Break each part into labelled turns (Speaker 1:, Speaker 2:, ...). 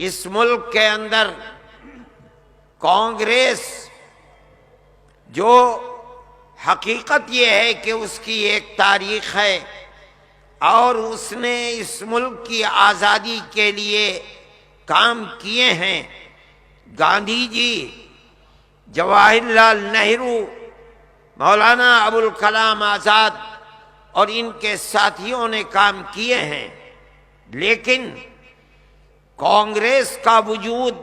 Speaker 1: اس ملک کے اندر کانگریس جو حقیقت یہ ہے کہ اس کی ایک تاریخ ہے اور اس نے اس ملک کی آزادی کے لیے کام کیے ہیں۔ گاندھی جی، جواہر لال نہرو، مولانا ابوالکلام آزاد اور ان کے ساتھیوں نے کام کیے ہیں، لیکن کانگریس کا وجود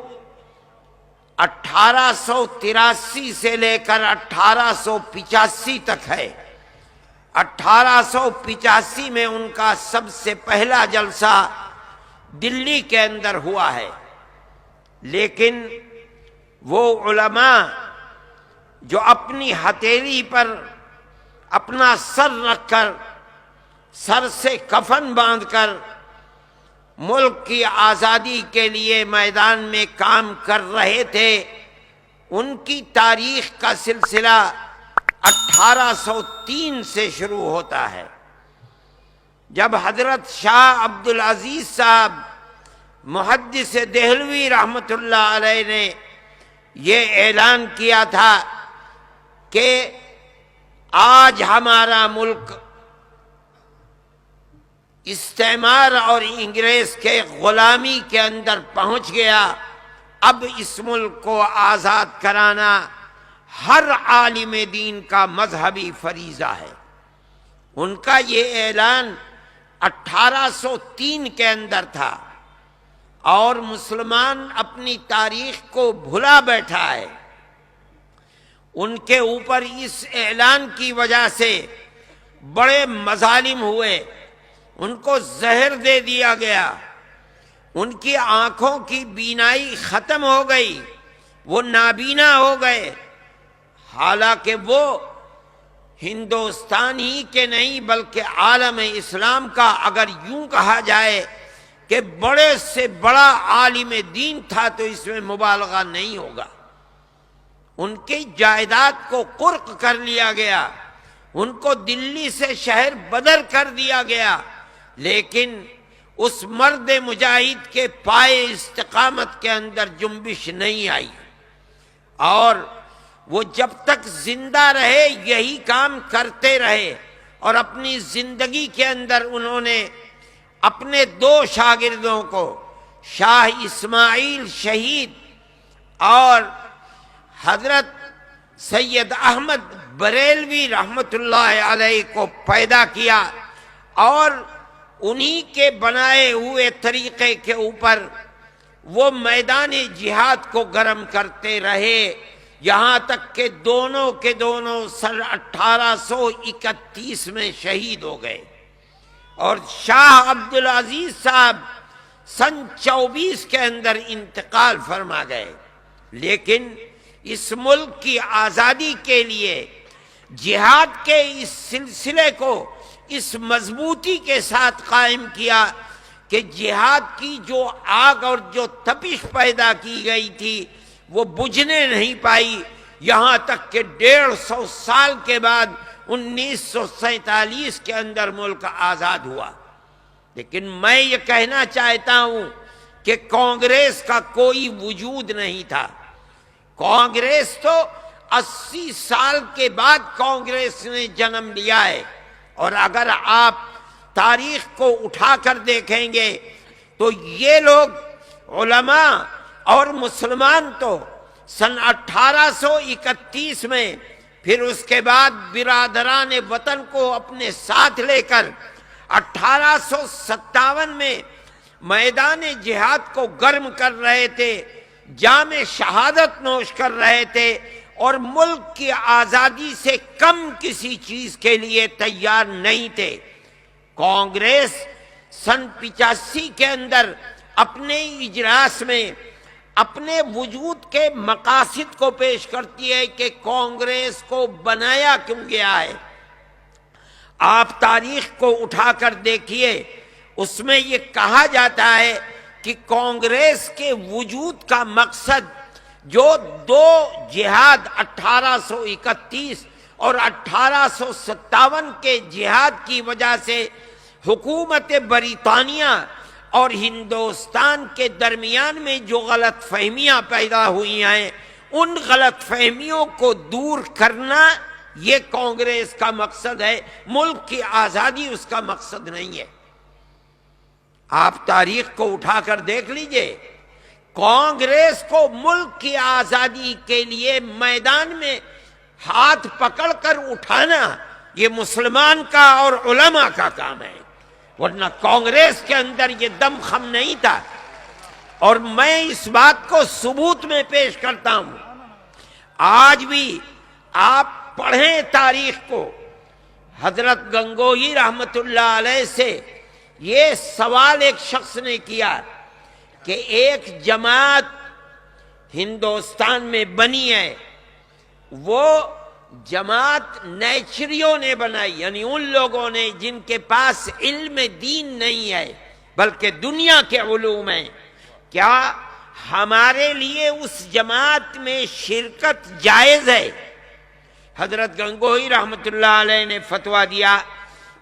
Speaker 1: 1883 سے لے کر 1885 تک ہے۔ 1885 میں ان کا سب سے پہلا جلسہ دلی کے اندر ہوا ہے، لیکن وہ علماء جو اپنی ہتھیلی پر اپنا سر رکھ کر، سر سے کفن باندھ کر ملک کی آزادی کے لیے میدان میں کام کر رہے تھے، ان کی تاریخ کا سلسلہ 1803 سے شروع ہوتا ہے، جب حضرت شاہ عبدالعزیز صاحب محدث دہلوی رحمۃ اللہ علیہ نے یہ اعلان کیا تھا کہ آج ہمارا ملک استعمار اور انگریز کے غلامی کے اندر پہنچ گیا، اب اس ملک کو آزاد کرانا ہر عالم دین کا مذہبی فریضہ ہے۔ ان کا یہ اعلان 1803 کے اندر تھا، اور مسلمان اپنی تاریخ کو بھلا بیٹھا ہے۔ ان کے اوپر اس اعلان کی وجہ سے بڑے مظالم ہوئے، ان کو زہر دے دیا گیا، ان کی آنکھوں کی بینائی ختم ہو گئی، وہ نابینا ہو گئے، حالانکہ وہ ہندوستان ہی کے نہیں بلکہ عالم اسلام کا اگر یوں کہا جائے کہ بڑے سے بڑا عالم دین تھا تو اس میں مبالغہ نہیں ہوگا۔ ان کی جائیداد کو قرق کر لیا گیا، ان کو دلی سے شہر بدر کر دیا گیا، لیکن اس مرد مجاہد کے پائے استقامت کے اندر جنبش نہیں آئی، اور وہ جب تک زندہ رہے یہی کام کرتے رہے، اور اپنی زندگی کے اندر انہوں نے اپنے 2 شاگردوں کو، شاہ اسماعیل شہید اور حضرت سید احمد بریلوی رحمۃ اللہ علیہ کو پیدا کیا، اور انہی کے بنائے ہوئے طریقے کے اوپر وہ میدان جہاد کو گرم کرتے رہے، یہاں تک کہ دونوں کے دونوں سن 1831 میں شہید ہو گئے، اور شاہ عبدالعزیز صاحب سن 24 کے اندر انتقال فرما گئے۔ لیکن اس ملک کی آزادی کے لیے جہاد کے اس سلسلے کو اس مضبوطی کے ساتھ قائم کیا کہ جہاد کی جو آگ اور جو تپش پیدا کی گئی تھی وہ بجھنے نہیں پائی، یہاں تک کہ 150 سال کے بعد 1947 کے اندر ملک آزاد ہوا۔ لیکن میں یہ کہنا چاہتا ہوں کہ کانگریس کا کوئی وجود نہیں تھا۔ کانگریس تو 80 سال کے بعد کانگریس نے جنم لیا ہے، اور اگر آپ تاریخ کو اٹھا کر دیکھیں گے تو یہ لوگ علماء اور مسلمان تو سن 1831 میں، پھر اس کے بعد برادران وطن کو اپنے ساتھ لے کر 1857 میں میدان جہاد کو گرم کر رہے تھے، جام شہادت نوش کر رہے تھے، اور ملک کی آزادی سے کم کسی چیز کے لیے تیار نہیں تھے۔ کانگریس سن 85 کے اندر اپنے اجلاس میں اپنے وجود کے مقاصد کو پیش کرتی ہے کہ کانگریس کو بنایا کیوں گیا ہے۔ آپ تاریخ کو اٹھا کر دیکھیے، اس میں یہ کہا جاتا ہے کہ کانگریس کے وجود کا مقصد جو 2 جہاد 1831 اور 1857 کے جہاد کی وجہ سے حکومت برطانیہ اور ہندوستان کے درمیان میں جو غلط فہمیاں پیدا ہوئی ہیں ان غلط فہمیوں کو دور کرنا یہ کانگریس کا مقصد ہے، ملک کی آزادی اس کا مقصد نہیں ہے۔ آپ تاریخ کو اٹھا کر دیکھ لیجئے، کانگریس کو ملک کی آزادی کے لیے میدان میں ہاتھ پکڑ کر اٹھانا یہ مسلمان کا اور علماء کا کام ہے، ورنہ کانگریس کے اندر یہ دم خم نہیں تھا۔ اور میں اس بات کو ثبوت میں پیش کرتا ہوں، آج بھی آپ پڑھیں تاریخ کو، حضرت گنگوہی رحمت اللہ علیہ سے یہ سوال ایک شخص نے کیا کہ ایک جماعت ہندوستان میں بنی ہے، وہ جماعت نیچریوں نے بنائی، یعنی ان لوگوں نے جن کے پاس علم دین نہیں ہے بلکہ دنیا کے علوم ہیں، کیا ہمارے لیے اس جماعت میں شرکت جائز ہے؟ حضرت گنگوہی رحمت اللہ علیہ نے فتویٰ دیا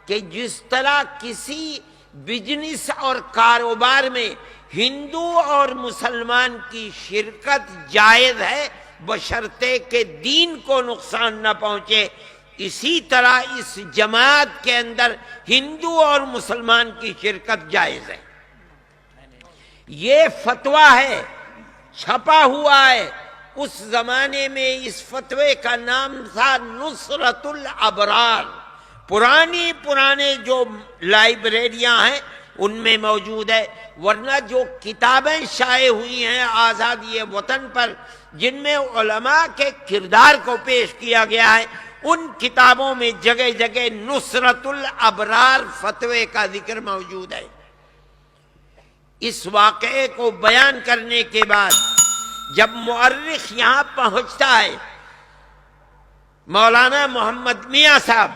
Speaker 1: کہ جس طرح کسی بزنس اور کاروبار میں ہندو اور مسلمان کی شرکت جائز ہے بشرطے کہ دین کو نقصان نہ پہنچے، اسی طرح اس جماعت کے اندر ہندو اور مسلمان کی شرکت جائز ہے۔ یہ فتویٰ ہے، چھپا ہوا ہے۔ اس زمانے میں اس فتوے کا نام تھا نصرت الابرار۔ پرانے جو لائبریریاں ہیں ان میں موجود ہے، ورنہ جو کتابیں شائع ہوئی ہیں آزادی وطن پر جن میں علماء کے کردار کو پیش کیا گیا ہے، ان کتابوں میں جگہ جگہ نصرت الابرار فتوے کا ذکر موجود ہے۔ اس واقعے کو بیان کرنے کے بعد جب مورخ یہاں پہنچتا ہے، مولانا محمد میاں صاحب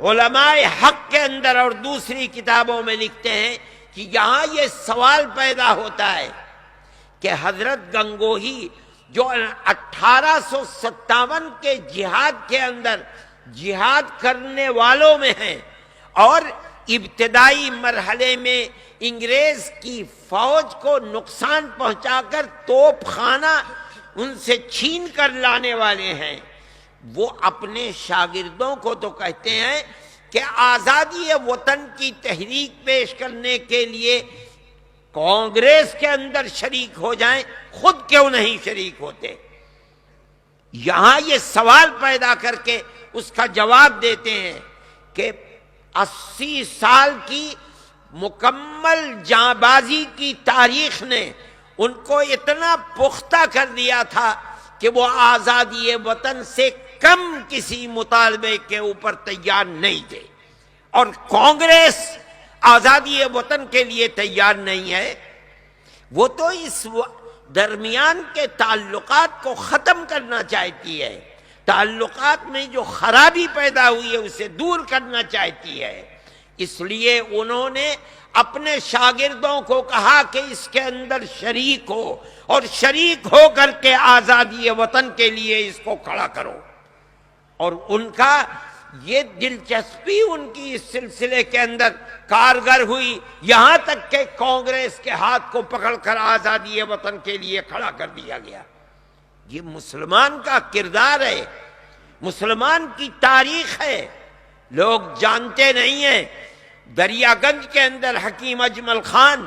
Speaker 1: علماء حق کے اندر اور دوسری کتابوں میں لکھتے ہیں کہ یہاں یہ سوال پیدا ہوتا ہے کہ حضرت گنگوہی جو 1857 کے جہاد کے اندر جہاد کرنے والوں میں ہیں اور ابتدائی مرحلے میں انگریز کی فوج کو نقصان پہنچا کر توپ خانہ ان سے چھین کر لانے والے ہیں، وہ اپنے شاگردوں کو تو کہتے ہیں کہ آزادی وطن کی تحریک پیش کرنے کے لیے کانگریس کے اندر شریک ہو جائیں، خود کیوں نہیں شریک ہوتے؟ یہاں یہ سوال پیدا کر کے اس کا جواب دیتے ہیں کہ 80 سال کی مکمل جاں بازی کی تاریخ نے ان کو اتنا پختہ کر دیا تھا کہ وہ آزادی وطن سے کم کسی مطالبے کے اوپر تیار نہیں تھے، اور کانگریس آزادی وطن کے لیے تیار نہیں ہے۔ وہ تو اس درمیان کے تعلقات کو ختم کرنا چاہتی ہے، تعلقات میں جو خرابی پیدا ہوئی ہے اسے دور کرنا چاہتی ہے۔ اس لیے انہوں نے اپنے شاگردوں کو کہا کہ اس کے اندر شریک ہو، اور شریک ہو کر کے آزادی وطن کے لیے اس کو کھڑا کرو۔ اور ان کا یہ دلچسپی ان کی اس سلسلے کے اندر کارگر ہوئی، یہاں تک کہ کانگریس کے ہاتھ کو پکڑ کر آزادی وطن کے لیے کھڑا کر دیا گیا۔ یہ مسلمان کا کردار ہے، مسلمان کی تاریخ ہے، لوگ جانتے نہیں ہیں۔ دریا گنج کے اندر حکیم اجمل خان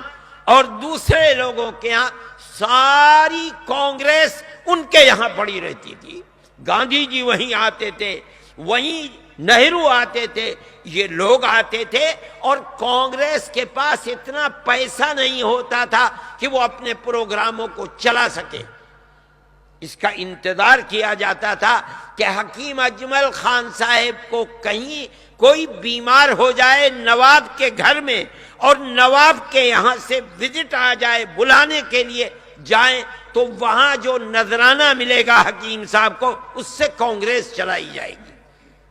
Speaker 1: اور دوسرے لوگوں کے یہاں ساری کانگریس ان کے یہاں پڑی رہتی تھی، گاندھی جی وہیں آتے تھے، وہیں نہرو آتے تھے، یہ لوگ آتے تھے، اور کانگریس کے پاس اتنا پیسہ نہیں ہوتا تھا کہ وہ اپنے پروگراموں کو چلا سکے۔ اس کا انتظار کیا جاتا تھا کہ حکیم اجمل خان صاحب کو کہیں کوئی بیمار ہو جائے نواب کے گھر میں، اور نواب کے یہاں سے وزٹ آ جائے، بلانے کے لیے جائیں، تو وہاں جو نذرانہ ملے گا حکیم صاحب کو اس سے کانگریس چلائی جائے گی۔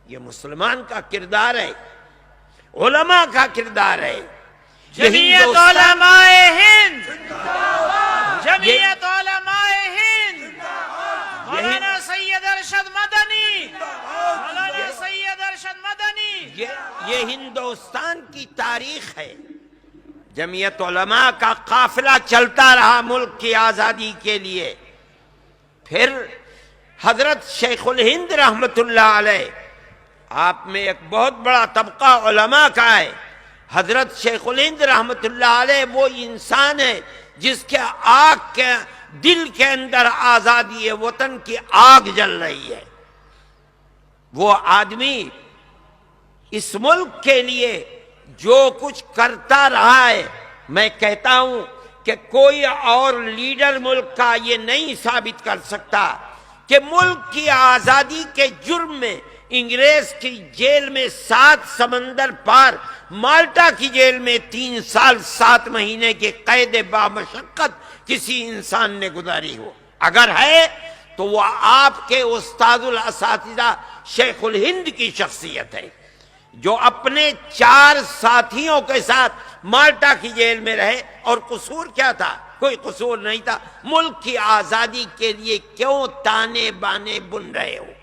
Speaker 1: یہ مسلمان کا کردار ہے، علماء کا کردار ہے۔
Speaker 2: جمعیت علماء ہند، جمعیت علماء ہند، مولانا سید ارشد مدنی، مولانا سید ارشد مدنی۔
Speaker 1: یہ ہندوستان کی تاریخ ہے۔ جمعیت علماء کا قافلہ چلتا رہا ملک کی آزادی کے لیے. پھر حضرت شیخ الہند رحمت اللہ علیہ، آپ میں ایک بہت بڑا طبقہ علماء کا ہے. حضرت شیخ الہند رحمت اللہ علیہ وہ انسان ہے جس کے آگ کے دل کے اندر آزادی وطن کی آگ جل رہی ہے. وہ آدمی اس ملک کے لیے جو کچھ کرتا رہا ہے، میں کہتا ہوں کہ کوئی اور لیڈر ملک کا یہ نہیں ثابت کر سکتا کہ ملک کی آزادی کے جرم میں انگریز کی جیل میں 7 سمندر پار مالٹا کی جیل میں 3 سال 7 مہینے کی قید بامشقت کسی انسان نے گزاری ہو. اگر ہے تو وہ آپ کے استاد الاساتذہ شیخ الہند کی شخصیت ہے، جو اپنے 4 ساتھیوں کے ساتھ مالٹا کی جیل میں رہے. اور قصور کیا تھا؟ کوئی قصور نہیں تھا. ملک کی آزادی کے لیے کیوں تانے بانے بن رہے ہو؟